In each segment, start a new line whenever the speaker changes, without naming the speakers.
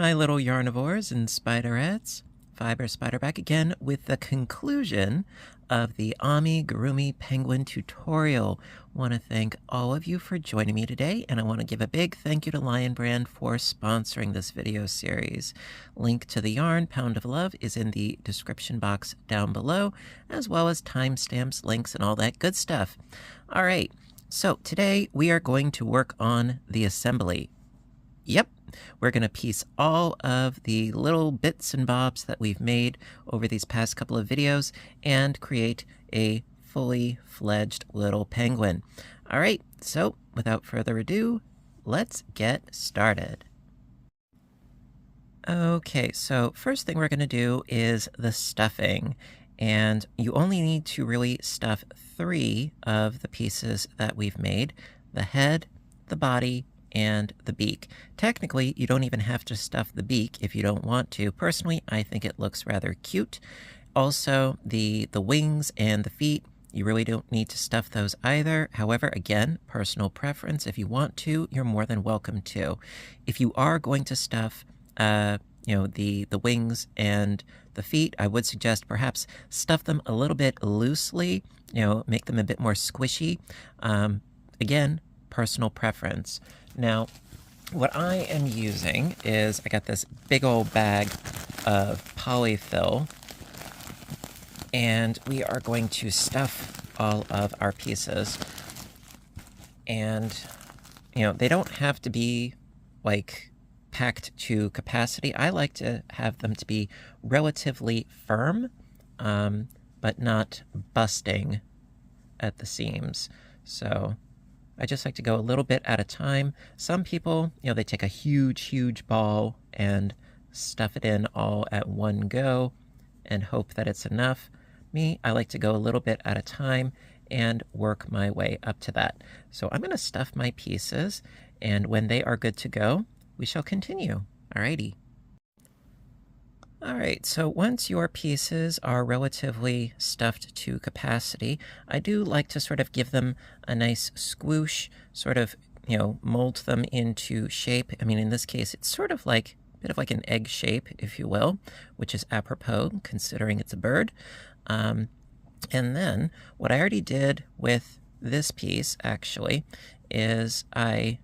my little yarnivores and spiderettes. Fiber Spider back again with the conclusion of the Amigurumi penguin tutorial. Want to thank all of you for joining me today, and I want to give a big thank you to Lion Brand for sponsoring this video series. Link to the yarn, Pound of Love, is in the description box down below, as well as timestamps, links, and all that good stuff. All right, so today we are going to work on the assembly. Yep, we're going to piece all of the little bits and bobs that we've made over these past couple of videos and create a fully fledged little penguin. All right, so without further ado, let's get started. Okay, so first thing we're going to do is the stuffing. And you only need to really stuff 3 of the pieces that we've made: the head, the body, and the beak. Technically, you don't even have to stuff the beak if you don't want to. Personally, I think it looks rather cute. Also, the wings and the feet, you really don't need to stuff those either. However, again, personal preference. If you want to, you're more than welcome to. If you are going to stuff the wings and the feet, I would suggest perhaps stuff them a little bit loosely, make them a bit more squishy. Again, personal preference. Now, what I am using is, I got this big old bag of polyfill, and we are going to stuff all of our pieces. And, they don't have to be like packed to capacity. I like to have them to be relatively firm, but not busting at the seams. So I just like to go a little bit at a time. Some people, they take a huge ball and stuff it in all at one go and hope that it's enough. Me, I like to go a little bit at a time and work my way up to that. So I'm going to stuff my pieces, and when they are good to go, we shall continue. Alrighty. Alright, so once your pieces are relatively stuffed to capacity, I do like to sort of give them a nice squoosh, sort of, mold them into shape. I mean, in this case, it's sort of like a bit of like an egg shape, if you will, which is apropos considering it's a bird. And then what I already did with this piece, actually, is I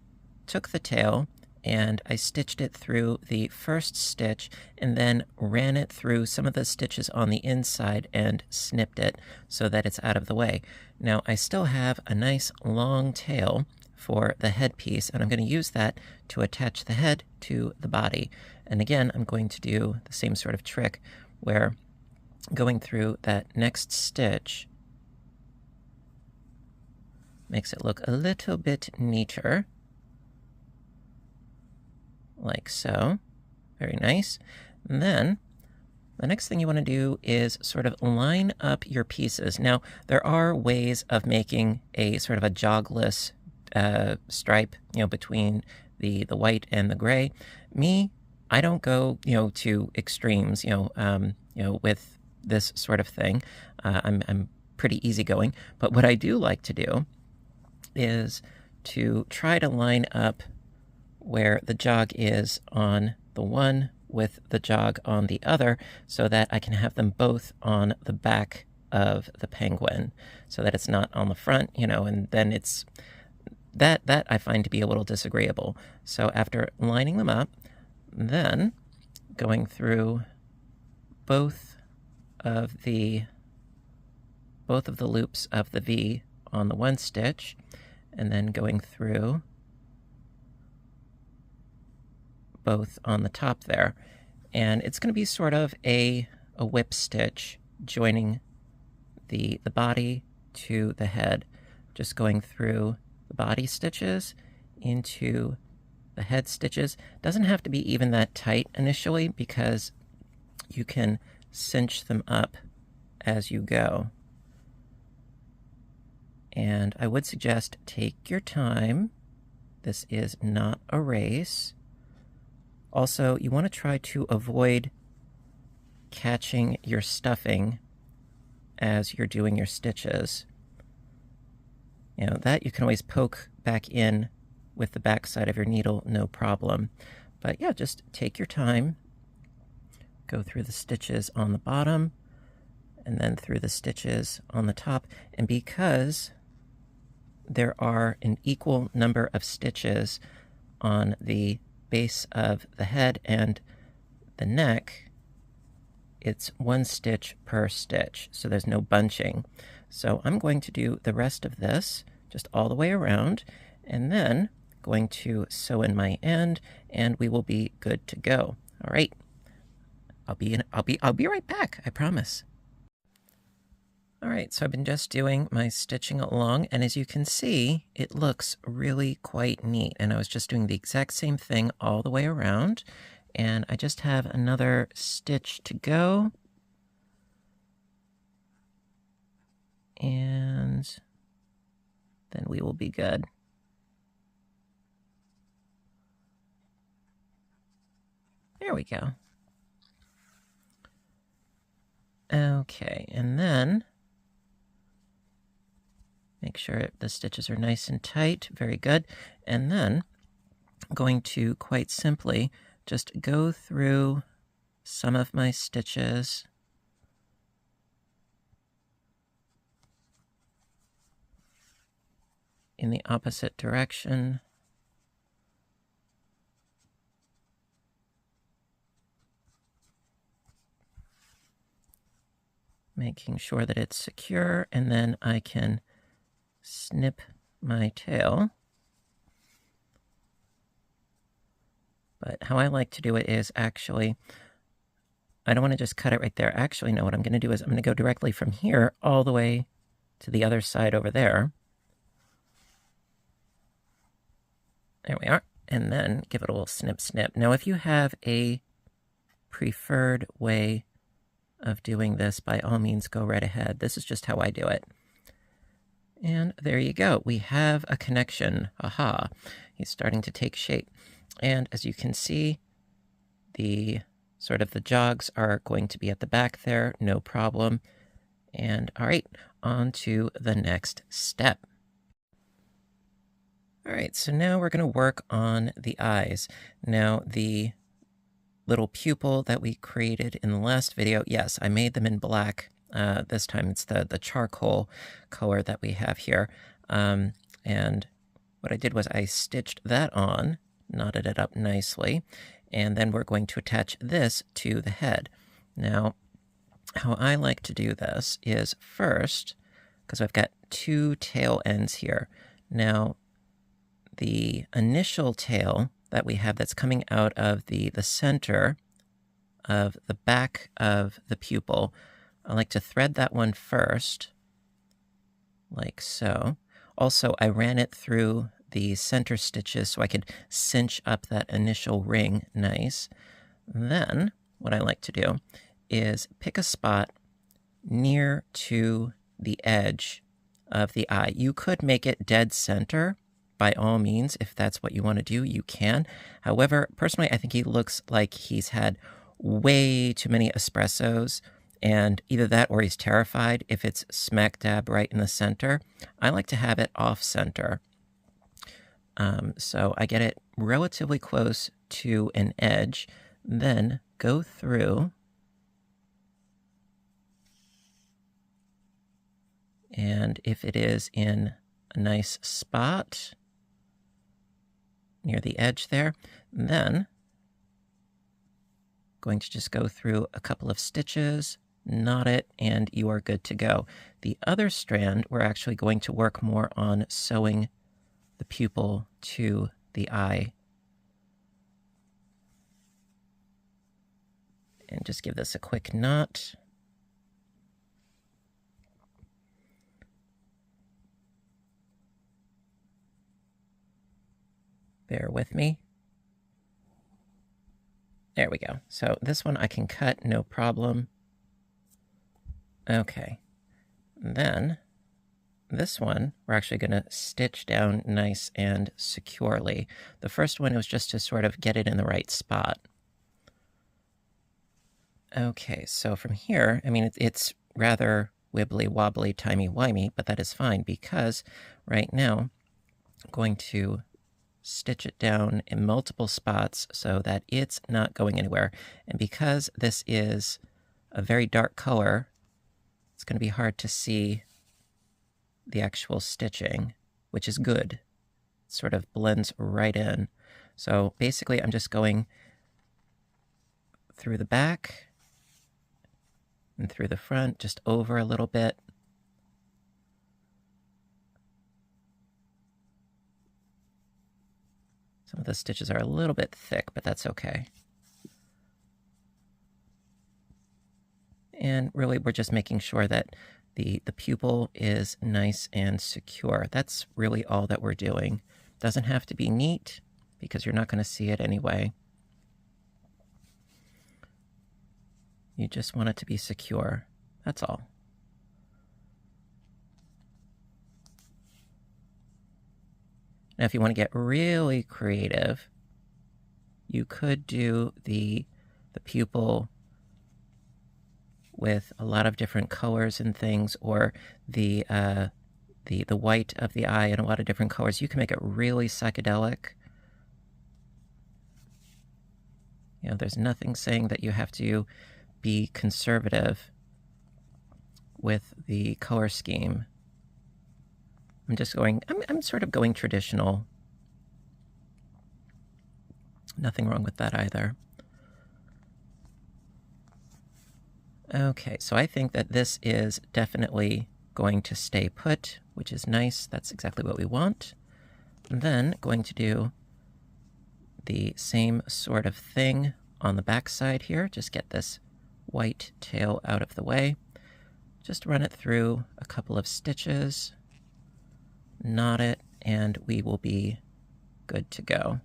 took the tail and I stitched it through the first stitch and then ran it through some of the stitches on the inside and snipped it so that it's out of the way. Now, I still have a nice long tail for the headpiece, and I'm going to use that to attach the head to the body. And again, I'm going to do the same sort of trick where going through that next stitch makes it look a little bit neater. Like so. Very nice. And then the next thing you want to do is sort of line up your pieces. Now, there are ways of making a sort of a jogless stripe, between the white and the gray. Me, I don't go, to extremes, with this sort of thing. I'm pretty easygoing. But what I do like to do is to try to line up where the jog is on the one with the jog on the other, so that I can have them both on the back of the penguin, so that it's not on the front, and then it's that I find to be a little disagreeable. So after lining them up, then going through both of the loops of the V on the one stitch, and then going through both on the top there. And it's going to be sort of a whip stitch joining the body to the head, just going through the body stitches into the head stitches. Doesn't have to be even that tight initially, because you can cinch them up as you go. And I would suggest take your time. This is not a race. Also, you want to try to avoid catching your stuffing as you're doing your stitches. That you can always poke back in with the back side of your needle, no problem. But yeah, just take your time, go through the stitches on the bottom, and then through the stitches on the top. And because there are an equal number of stitches on the base of the head and the neck, it's 1 stitch per stitch, so there's no bunching. So I'm going to do the rest of this just all the way around, and then going to sew in my end, and we will be good to go. All right, I'll be right back, I promise. All right, so I've been just doing my stitching along, and as you can see, it looks really quite neat. And I was just doing the exact same thing all the way around, and I just have another stitch to go. And then we will be good. There we go. Okay, and then make sure the stitches are nice and tight. Very good. And then I'm going to quite simply just go through some of my stitches in the opposite direction. Making sure that it's secure, and then I can snip my tail. But how I like to do it is actually, I don't want to just cut it right there. Actually, no, what I'm going to do is I'm going to go directly from here all the way to the other side over there. There we are. And then give it a little snip, snip. Now, if you have a preferred way of doing this, by all means, go right ahead. This is just how I do it. And there you go. We have a connection. Aha. He's starting to take shape. And as you can see, the jogs are going to be at the back there. No problem. And all right, on to the next step. All right, so now we're going to work on the eyes. Now, the little pupil that we created in the last video, yes, I made them in black. This time it's the charcoal color that we have here. And what I did was I stitched that on, knotted it up nicely, and then we're going to attach this to the head. Now, how I like to do this is first, because I've got 2 tail ends here. Now, the initial tail that we have that's coming out of the center of the back of the pupil, I like to thread that one first, like so. Also, I ran it through the center stitches so I could cinch up that initial ring nice. Then, what I like to do is pick a spot near to the edge of the eye. You could make it dead center. By all means, if that's what you want to do, you can. However, personally, I think he looks like he's had way too many espressos, and either that or he's terrified if it's smack dab right in the center. I like to have it off center. So I get it relatively close to an edge, then go through and if it is in a nice spot near the edge there, then going to just go through a couple of stitches, knot it, and you are good to go. The other strand, we're actually going to work more on sewing the pupil to the eye. And just give this a quick knot. Bear with me. There we go. So this one I can cut, no problem. Okay. Then this one, we're actually going to stitch down nice and securely. The first one was just to sort of get it in the right spot. Okay, so from here, I mean, it's rather wibbly wobbly, timey wimey, but that is fine because right now I'm going to stitch it down in multiple spots so that it's not going anywhere. And because this is a very dark color, it's going to be hard to see the actual stitching, which is good. It sort of blends right in. So basically I'm just going through the back and through the front, just over a little bit. Some of the stitches are a little bit thick, but that's okay. And really, we're just making sure that the pupil is nice and secure. That's really all that we're doing. Doesn't have to be neat, because you're not going to see it anyway. You just want it to be secure. That's all. Now, if you want to get really creative, you could do the pupil with a lot of different colors and things, or the white of the eye in a lot of different colors. You can make it really psychedelic. You know, there's nothing saying that you have to be conservative with the color scheme. I'm sort of going traditional. Nothing wrong with that either. Okay, so I think that this is definitely going to stay put, which is nice. That's exactly what we want. And then going to do the same sort of thing on the back side here. Just get this white tail out of the way. Just run it through a couple of stitches, knot it, and we will be good to go.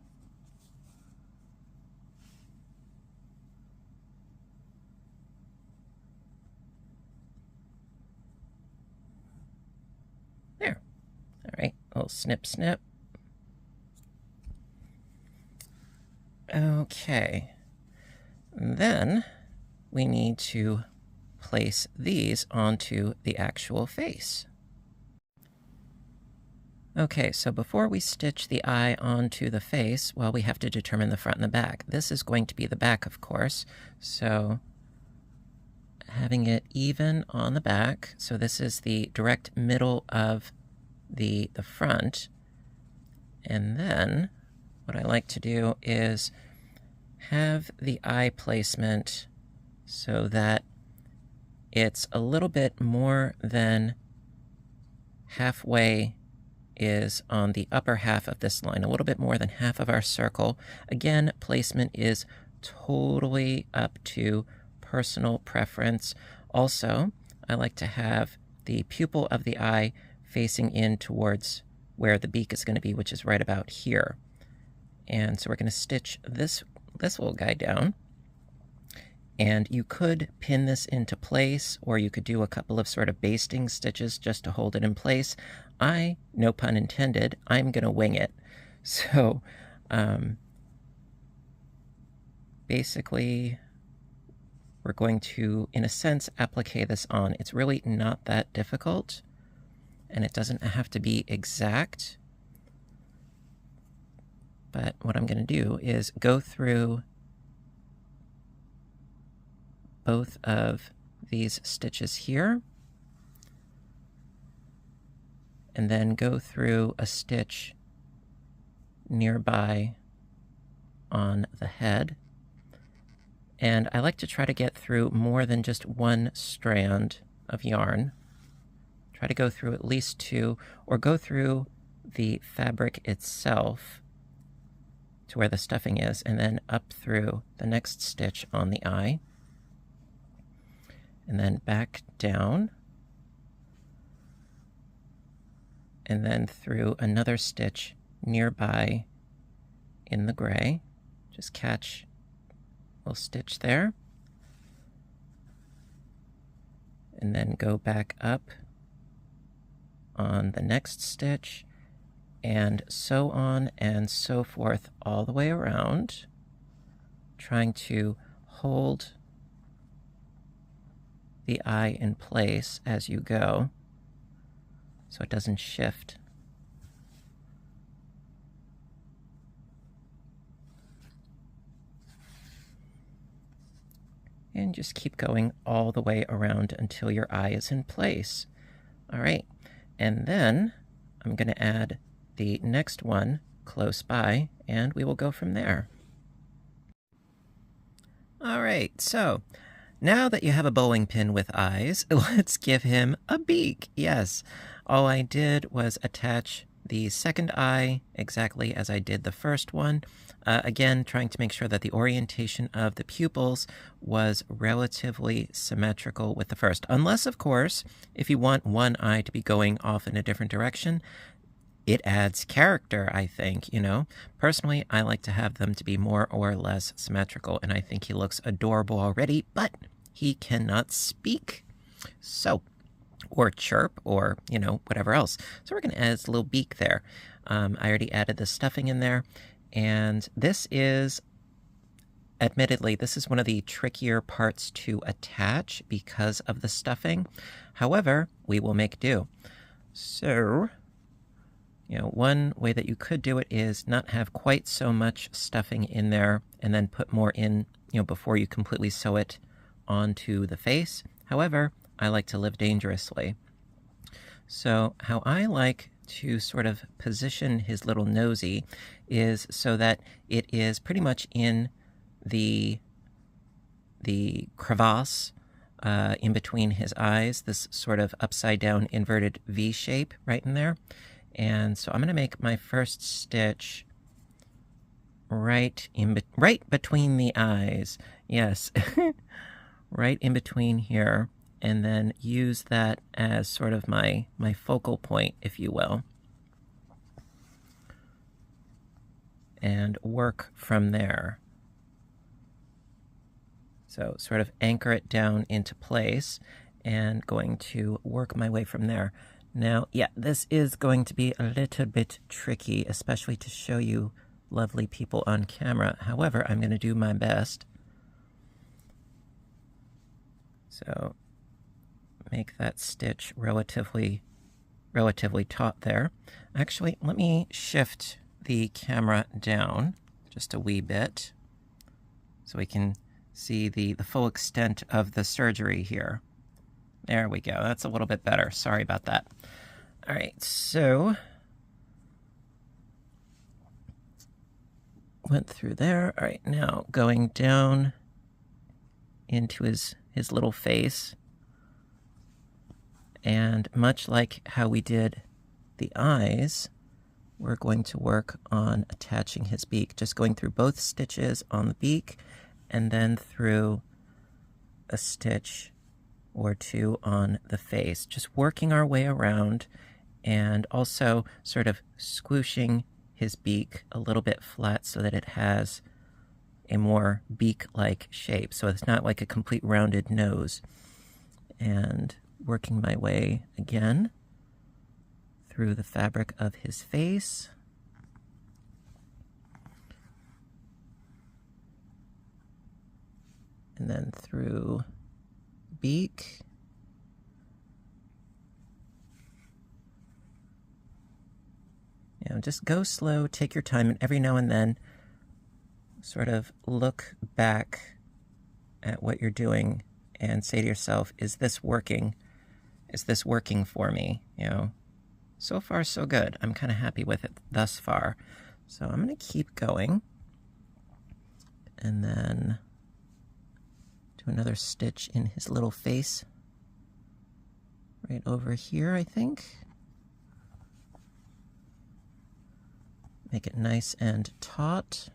There. All right, a little snip, snip. Okay. And then we need to place these onto the actual face. Okay, so before we stitch the eye onto the face, well, we have to determine the front and the back. This is going to be the back, of course, so having it even on the back. So this is the direct middle of the front. And then what I like to do is have the eye placement so that it's a little bit more than halfway is on the upper half of this line, a little bit more than half of our circle. Again, placement is totally up to personal preference. Also, I like to have the pupil of the eye facing in towards where the beak is going to be, which is right about here. And so we're going to stitch this little guy down. And you could pin this into place, or you could do a couple of sort of basting stitches just to hold it in place. No pun intended, I'm going to wing it. So basically, we're going to, in a sense, applique this on. It's really not that difficult, and it doesn't have to be exact. But what I'm going to do is go through both of these stitches here, and then go through a stitch nearby on the head. And I like to try to get through more than just one strand of yarn. Try to go through at least two, or go through the fabric itself to where the stuffing is, and then up through the next stitch on the eye, and then back down, and then through another stitch nearby in the gray. Just catch a little stitch there, and then go back up on the next stitch, and so on and so forth all the way around, trying to hold the eye in place as you go so it doesn't shift. And just keep going all the way around until your eye is in place. All right, and then I'm going to add the next one close by, and we will go from there. All right, so now that you have a bowling pin with eyes, let's give him a beak. Yes, all I did was attach the second eye exactly as I did the first one. Again, trying to make sure that the orientation of the pupils was relatively symmetrical with the first. Unless, of course, if you want one eye to be going off in a different direction, it adds character, I think, you know. Personally, I like to have them to be more or less symmetrical, and I think he looks adorable already, but he cannot speak. So, or chirp, or, you know, whatever else. So we're going to add this little beak there. I already added the stuffing in there, and this is, admittedly, this is one of the trickier parts to attach because of the stuffing. However, we will make do. So, you know, one way that you could do it is not have quite so much stuffing in there and then put more in, you know, before you completely sew it onto the face. However, I like to live dangerously. So how I like to sort of position his little nosy is so that it is pretty much in the crevasse in between his eyes, this sort of upside down inverted V shape right in there. And so I'm going to make my first stitch right between the eyes. Yes, right in between here. And then use that as sort of my focal point, if you will. And work from there. So sort of anchor it down into place and going to work my way from there. Now, yeah, this is going to be a little bit tricky, especially to show you lovely people on camera. However, I'm going to do my best. So make that stitch relatively taut there. Actually, let me shift the camera down just a wee bit so we can see the full extent of the surgery here. There we go. That's a little bit better. Sorry about that. All right, so went through there. All right, now going down into his little face. And much like how we did the eyes, we're going to work on attaching his beak, just going through both stitches on the beak and then through a stitch or two on the face, just working our way around and also sort of squooshing his beak a little bit flat so that it has a more beak-like shape. So it's not like a complete rounded nose. And working my way again through the fabric of his face. And then through beak. You know, just go slow, take your time, and every now and then sort of look back at what you're doing and say to yourself, is this working? Is this working for me? You know, so far so good. I'm kind of happy with it thus far. So I'm going to keep going and then do another stitch in his little face right over here, I think. Make it nice and taut.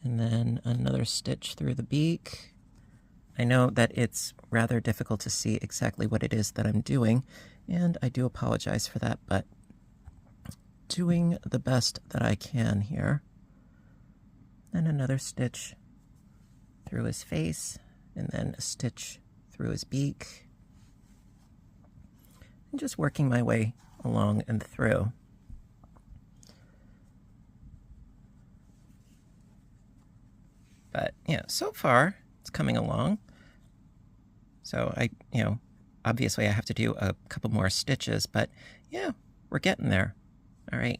And then another stitch through the beak. I know that it's rather difficult to see exactly what it is that I'm doing, and I do apologize for that, but doing the best that I can here. Then another stitch through his face, and then a stitch through his beak. And just working my way along and through. But, yeah, so far it's coming along. So obviously I have to do a couple more stitches, but yeah, we're getting there. All right,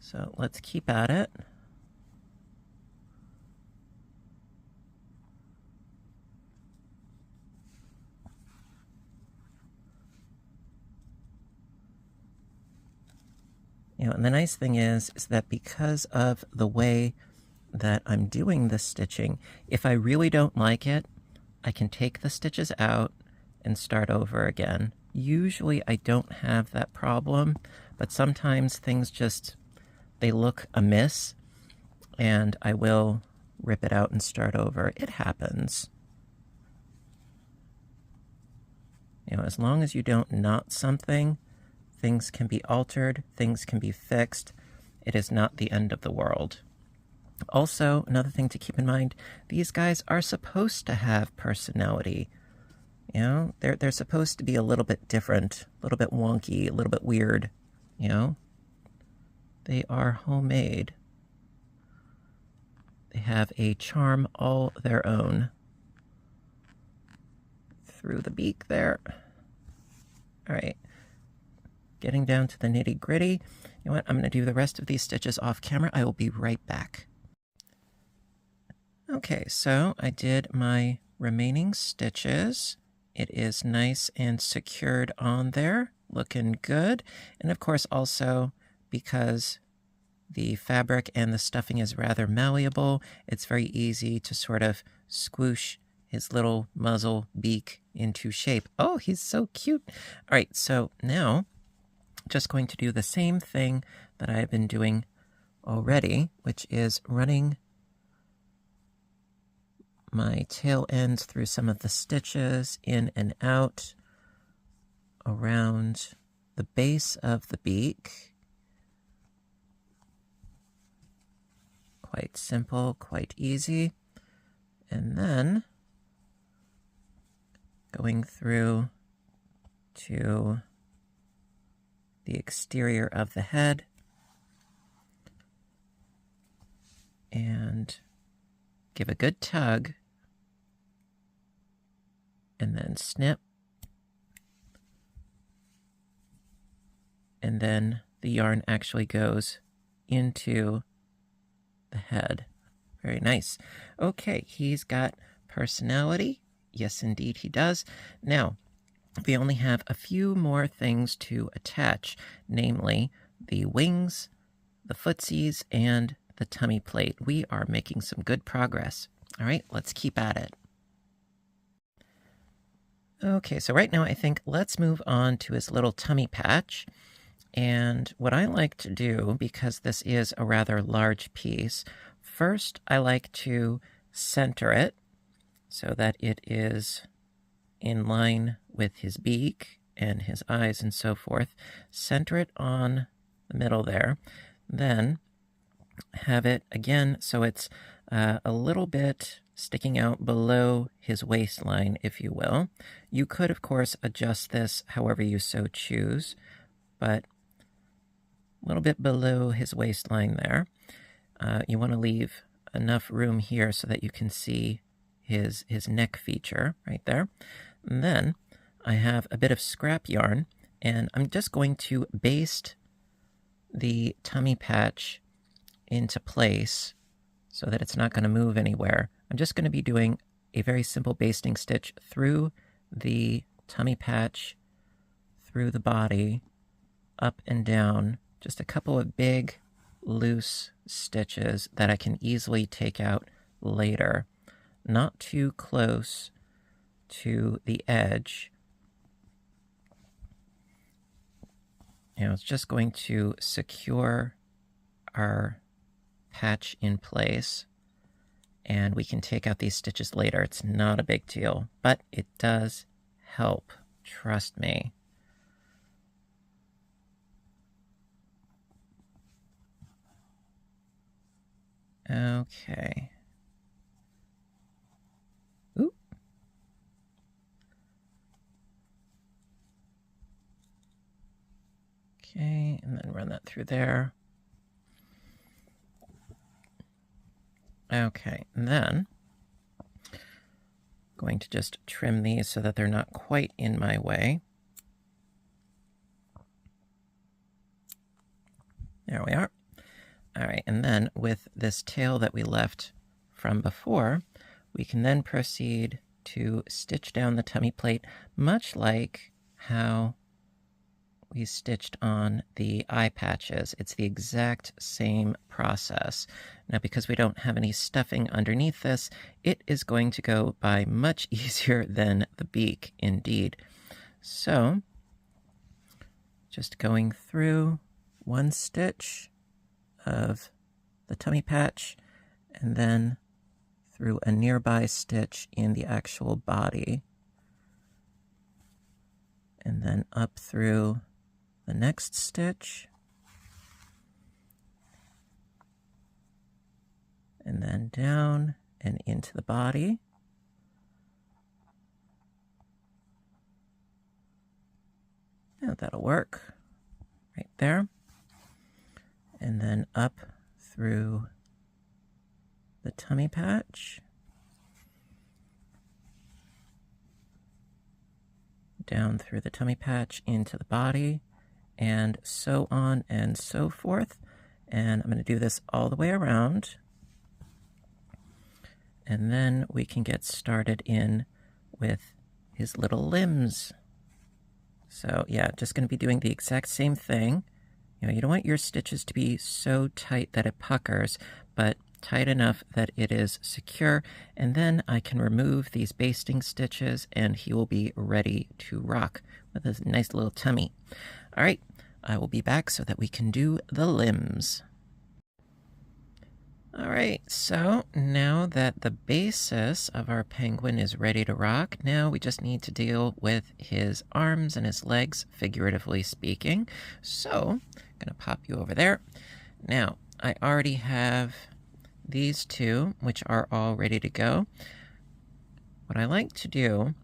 so let's keep at it. And the nice thing is that because of the way that I'm doing the stitching, if I really don't like it, I can take the stitches out and start over again. Usually I don't have that problem, but sometimes things just, they look amiss, and I will rip it out and start over. It happens. As long as you don't knot something, things can be altered, things can be fixed. It is not the end of the world. Also, another thing to keep in mind, these guys are supposed to have personality. They're supposed to be a little bit different, a little bit wonky, a little bit weird. They are homemade. They have a charm all their own. Through the beak there. All right. Getting down to the nitty-gritty. You know what? I'm going to do the rest of these stitches off camera. I will be right back. Okay, so I did my remaining stitches. It is nice and secured on there, looking good. And of course also because the fabric and the stuffing is rather malleable, it's very easy to sort of squoosh his little muzzle beak into shape. Oh, he's so cute. All right, so now just going to do the same thing that I've been doing already, which is running my tail ends through some of the stitches in and out around the base of the beak. Quite simple, quite easy. And then going through to the exterior of the head and give a good tug and then snip, and then the yarn actually goes into the head. Very nice. Okay, he's got personality. Yes, indeed he does. Now, we only have a few more things to attach, namely the wings, the footsies, and the tummy plate. We are making some good progress. All right, let's keep at it. Okay, so right now I think let's move on to his little tummy patch. And what I like to do, because this is a rather large piece, first I like to center it so that it is in line with his beak and his eyes and so forth. Center it on the middle there. Then have it again so it's a little bit sticking out below his waistline, if you will. You could, of course, adjust this however you so choose, but a little bit below his waistline there. You want to leave enough room here so that you can see his neck feature right there. And then I have a bit of scrap yarn, and I'm just going to baste the tummy patch into place so that it's not going to move anywhere. I'm just going to be doing a very simple basting stitch through the tummy patch, through the body, up and down. Just a couple of big, loose stitches that I can easily take out later. Not too close to the edge. It's just going to secure our patch in place, and we can take out these stitches later. It's not a big deal, but it does help. Trust me. Okay. Ooh. Okay, and then run that through there. Okay, and then going to just trim these so that they're not quite in my way. There we are. All right, and then with this tail that we left from before, we can then proceed to stitch down the tummy plate, much like how we stitched on the eye patches. It's the exact same process. Now, because we don't have any stuffing underneath this, it is going to go by much easier than the beak, indeed. So, just going through one stitch of the tummy patch, and then through a nearby stitch in the actual body, and then up through the next stitch, and then down and into the body. Now that'll work right there. And then up through the tummy patch, down through the tummy patch into the body, and so on and so forth. And I'm going to do this all the way around. And then we can get started in with his little limbs. So yeah, just going to be doing the exact same thing. You know, you don't want your stitches to be so tight that it puckers, but tight enough that it is secure. And then I can remove these basting stitches and he will be ready to rock with his nice little tummy. All right, I will be back so that we can do the limbs. All right, so now that the basis of our penguin is ready to rock, now we just need to deal with his arms and his legs, figuratively speaking. So I'm going to pop you over there. Now, I already have these two, which are all ready to go. What I like to do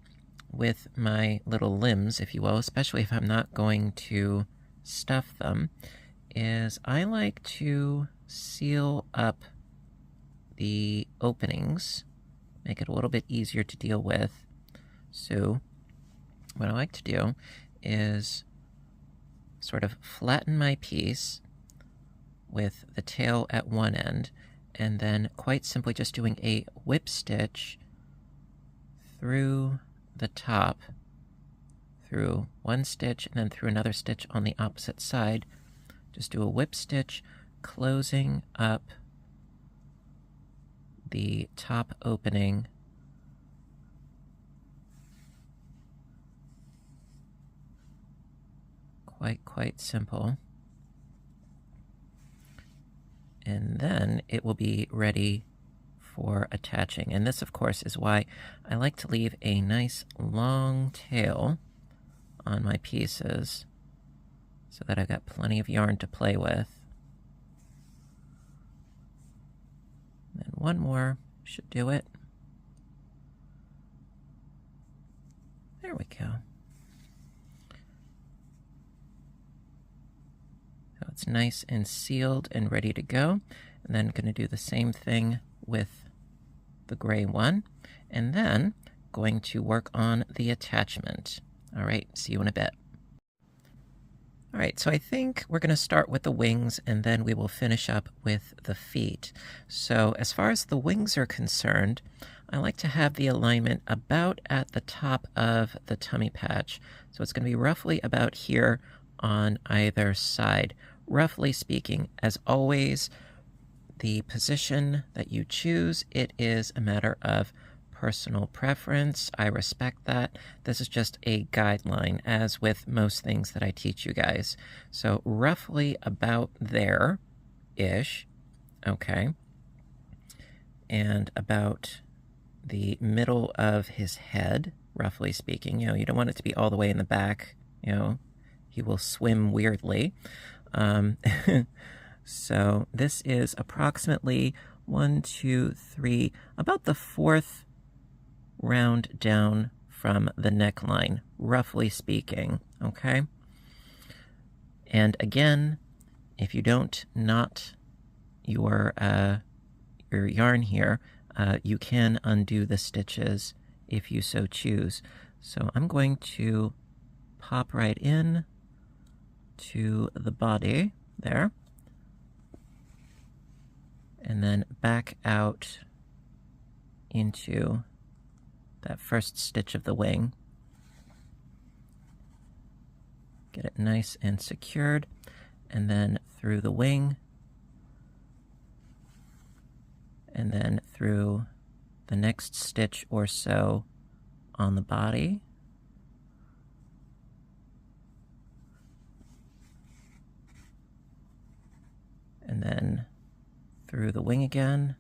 with my little limbs, if you will, especially if I'm not going to stuff them, is I like to seal up the openings, make it a little bit easier to deal with. So what I like to do is sort of flatten my piece with the tail at one end, and then quite simply just doing a whip stitch through the top, through one stitch and then through another stitch on the opposite side. Just do a whip stitch, closing up the top opening quite simple. And then it will be ready for attaching. And this, of course, is why I like to leave a nice long tail on my pieces so that I've got plenty of yarn to play with. And then one more should do it. There we go. So it's nice and sealed and ready to go. And then going to do the same thing with the gray one. And then going to work on the attachment. All right, see you in a bit. All right, so I think we're going to start with the wings and then we will finish up with the feet. So as far as the wings are concerned, I like to have the alignment about at the top of the tummy patch. So it's going to be roughly about here on either side. Roughly speaking, as always, the position that you choose, it is a matter of personal preference. I respect that. This is just a guideline, as with most things that I teach you guys. So roughly about there-ish, okay, and about the middle of his head, roughly speaking. You know, you don't want it to be all the way in the back, you know, he will swim weirdly. So this is approximately 1, 2, 3, about the fourth round down from the neckline, roughly speaking, okay? And again, if you don't knot your yarn here, you can undo the stitches if you so choose. So I'm going to pop right in to the body there, and then back out into that first stitch of the wing. Get it nice and secured, and then through the wing, and then through the next stitch or so on the body. And then through the wing again.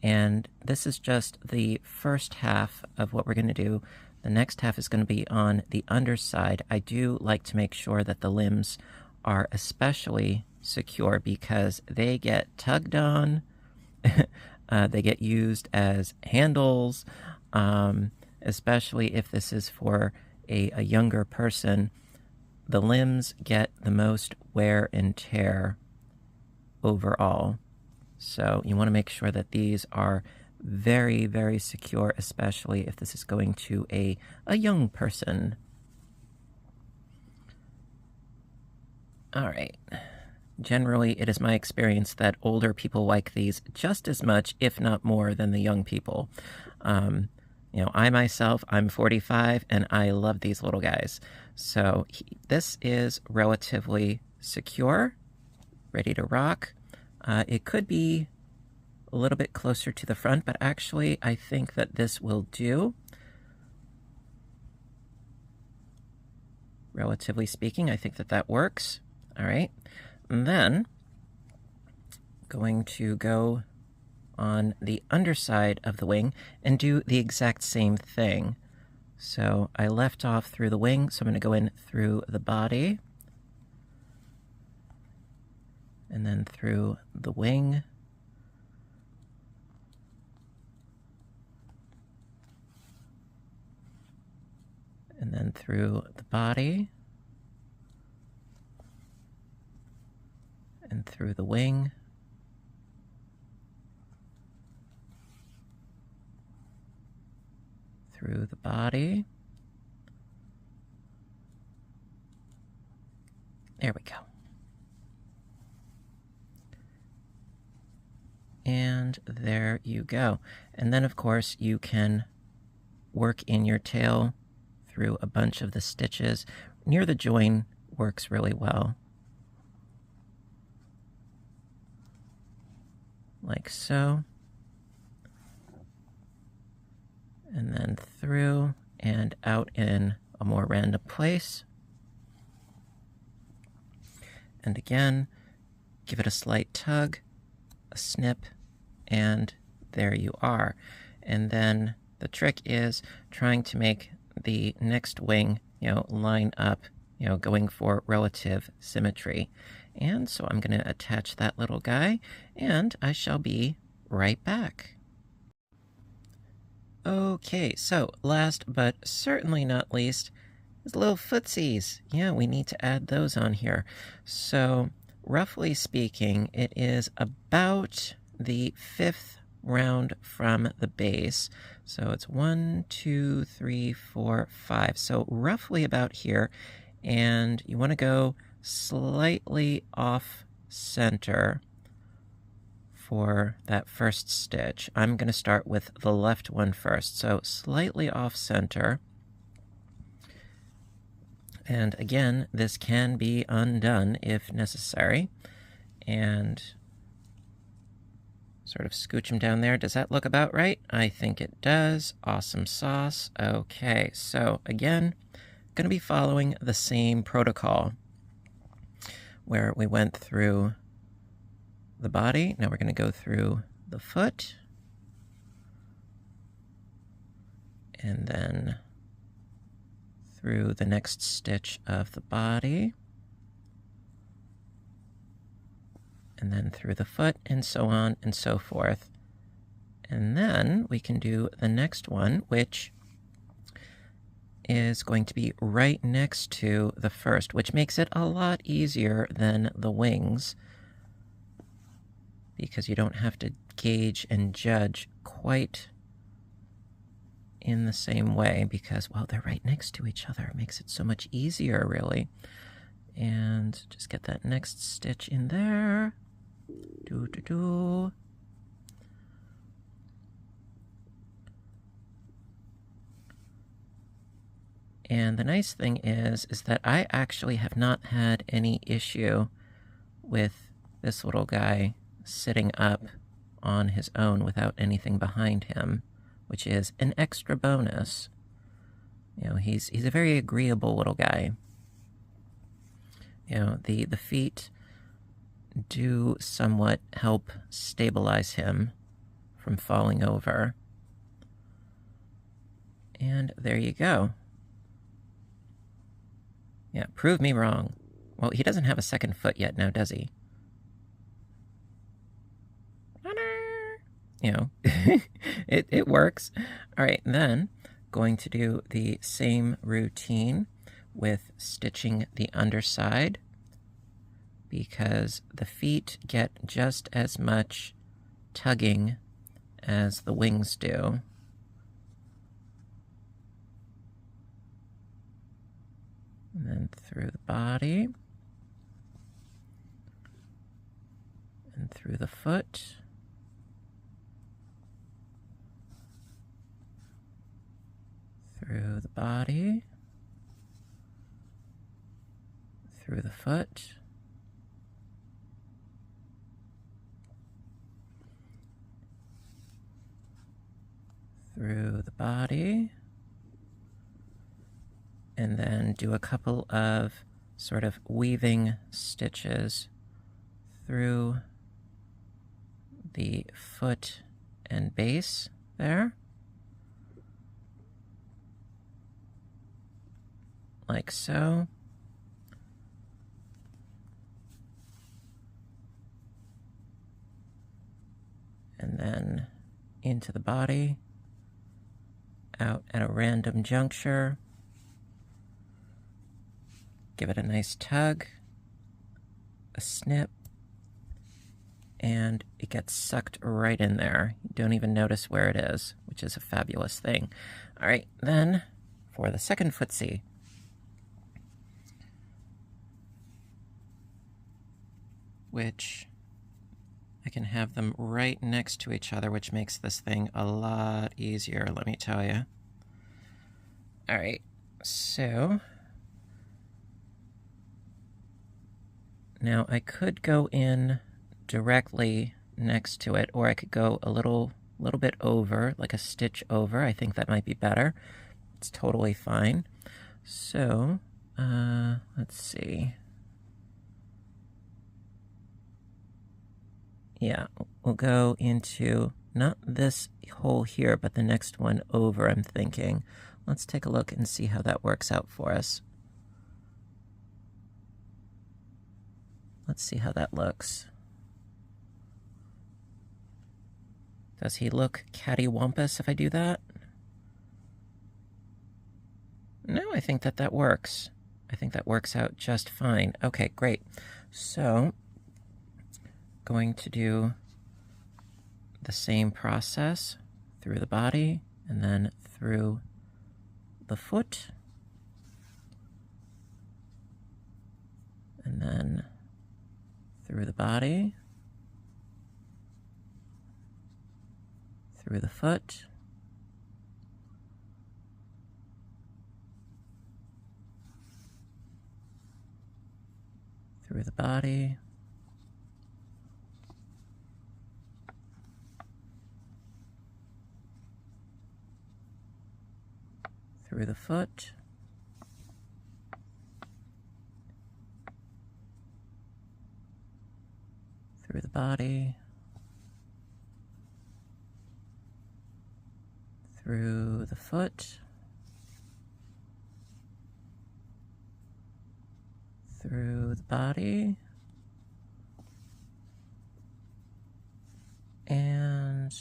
And this is just the first half of what we're going to do. The next half is going to be on the underside. I do like to make sure that the limbs are especially secure because they get tugged on, they get used as handles, especially if this is for a younger person. The limbs get the most wear and tear overall. So you want to make sure that these are very, very secure, especially if this is going to a young person. All right. Generally, it is my experience that older people like these just as much, if not more, than the young people. I myself, I'm 45, and I love these little guys. So this is relatively secure, ready to rock. It could be a little bit closer to the front, but actually I think that this will do. Relatively speaking, I think that that works. All right, and then going to go on the underside of the wing and do the exact same thing. So I left off through the wing, so I'm going to go in through the body, and then through the wing, and then through the body, and through the wing, through the body. There we go. And there you go. And then, of course, you can work in your tail through a bunch of the stitches. Near the join works really well. Like so. And then through and out in a more random place. And again, give it a slight tug, a snip, and there you are. And then the trick is trying to make the next wing, line up, going for relative symmetry. And so I'm going to attach that little guy, and I shall be right back. Okay, so last but certainly not least is little footsies. Yeah, we need to add those on here. So roughly speaking, it is about the 5th round from the base. So it's 1, 2, 3, 4, 5. So roughly about here. And you want to go slightly off center for that first stitch. I'm going to start with the left one first. So slightly off center. And again, this can be undone if necessary. And sort of scooch them down there. Does that look about right? I think it does. Awesome sauce. Okay, so again, going to be following the same protocol where we went through the body. Now we're going to go through the foot, and then through the next stitch of the body, and then through the foot, and so on and so forth. And then we can do the next one, which is going to be right next to the first, which makes it a lot easier than the wings, because you don't have to gauge and judge quite in the same way, because, well, they're right next to each other. It makes it so much easier, really. And just get that next stitch in there. And the nice thing is that I actually have not had any issue with this little guy sitting up on his own without anything behind him, which is an extra bonus. You know, he's a very agreeable little guy. You know, the feet do somewhat help stabilize him from falling over. And there you go. Yeah, prove me wrong. Well, he doesn't have a second foot yet now, does he? You know, it works. All right, then going to do the same routine with stitching the underside, because the feet get just as much tugging as the wings do. And then through the body, and through the foot, through the body, through the foot, through the body, and then do a couple of sort of weaving stitches through the foot and base there, like so. And then into the body, out at a random juncture. Give it a nice tug, a snip, and it gets sucked right in there. You don't even notice where it is, which is a fabulous thing. All right, then for the second footsie. Which I can have them right next to each other, which makes this thing a lot easier, let me tell you. All right, so now I could go in directly next to it, or I could go a little bit over, like a stitch over. I think that might be better. It's totally fine. So, let's see. Yeah, we'll go into not this hole here, but the next one over, I'm thinking. Let's take a look and see how that works out for us. Let's see how that looks. Does he look cattywampus if I do that? No, I think that works. I think that works out just fine. Okay, great. So, going to do the same process through the body and then through the foot, and then through the body, through the foot, through the body, through the foot, through the body, through the foot, through the body, and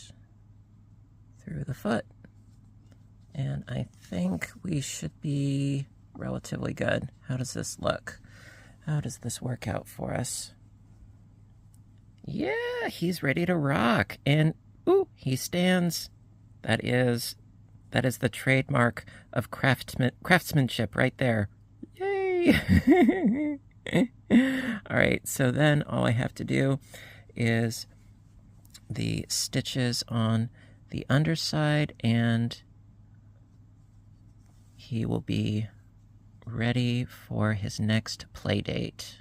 through the foot. And I think we should be relatively good. How does this look? How does this work out for us? Yeah, he's ready to rock. And, ooh, he stands. That is the trademark of craftsmanship right there. Yay! All right, so then all I have to do is the stitches on the underside, and he will be ready for his next play date.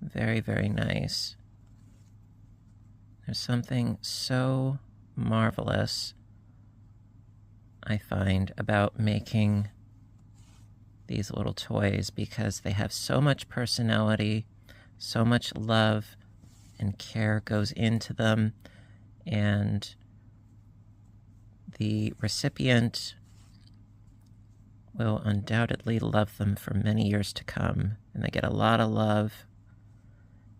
Very, very nice. There's something so marvelous, I find, about making these little toys because they have so much personality, so much love and care goes into them, and the recipient will undoubtedly love them for many years to come, and they get a lot of love.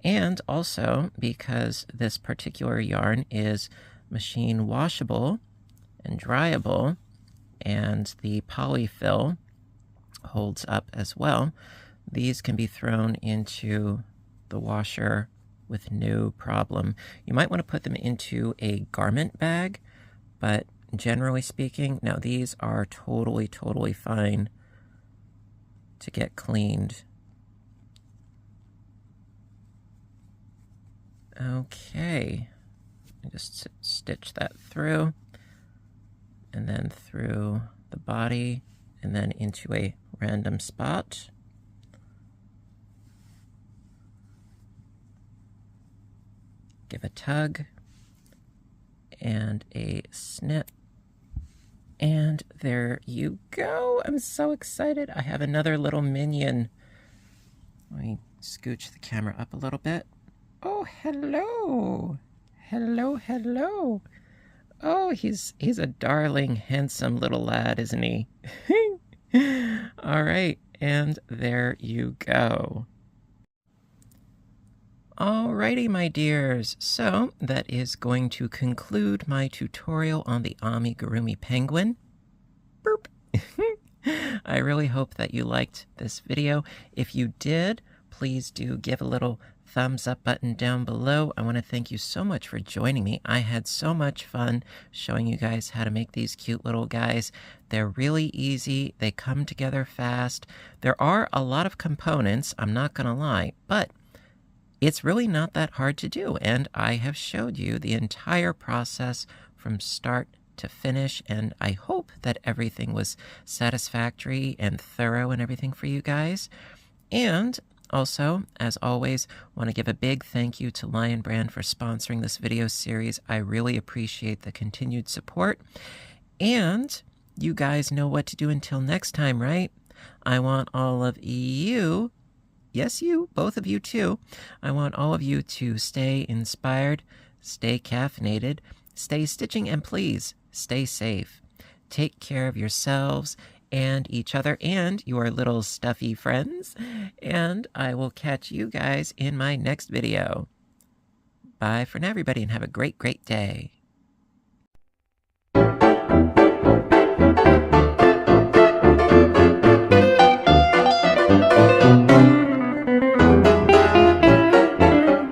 And also, because this particular yarn is machine washable and dryable, and the polyfill holds up as well, these can be thrown into the washer with no problem. You might want to put them into a garment bag, but generally speaking, no, these are totally, totally fine to get cleaned. Okay, I just stitch that through, and then through the body, and then into a random spot. Give a tug, and a snip, and there you go. I'm so excited. I have another little minion. Let me scooch the camera up a little bit. Oh, hello. Hello, hello. Oh, he's a darling, handsome little lad, isn't he? All right, and there you go. Alrighty, my dears. So that is going to conclude my tutorial on the Amigurumi penguin. Boop. I really hope that you liked this video. If you did, please do give a little thumbs up button down below. I want to thank you so much for joining me. I had so much fun showing you guys how to make these cute little guys. They're really easy. They come together fast. There are a lot of components, I'm not going to lie, but it's really not that hard to do. And I have showed you the entire process from start to finish. And I hope that everything was satisfactory and thorough and everything for you guys. And also, as always, want to give a big thank you to Lion Brand for sponsoring this video series. I really appreciate the continued support. And you guys know what to do until next time, right? I want all of you, yes, you, both of you too, I want all of you to stay inspired, stay caffeinated, stay stitching, and please stay safe. Take care of yourselves and each other and your little stuffy friends, and I will catch you guys in my next video. Bye for now, everybody, and have a great, great day.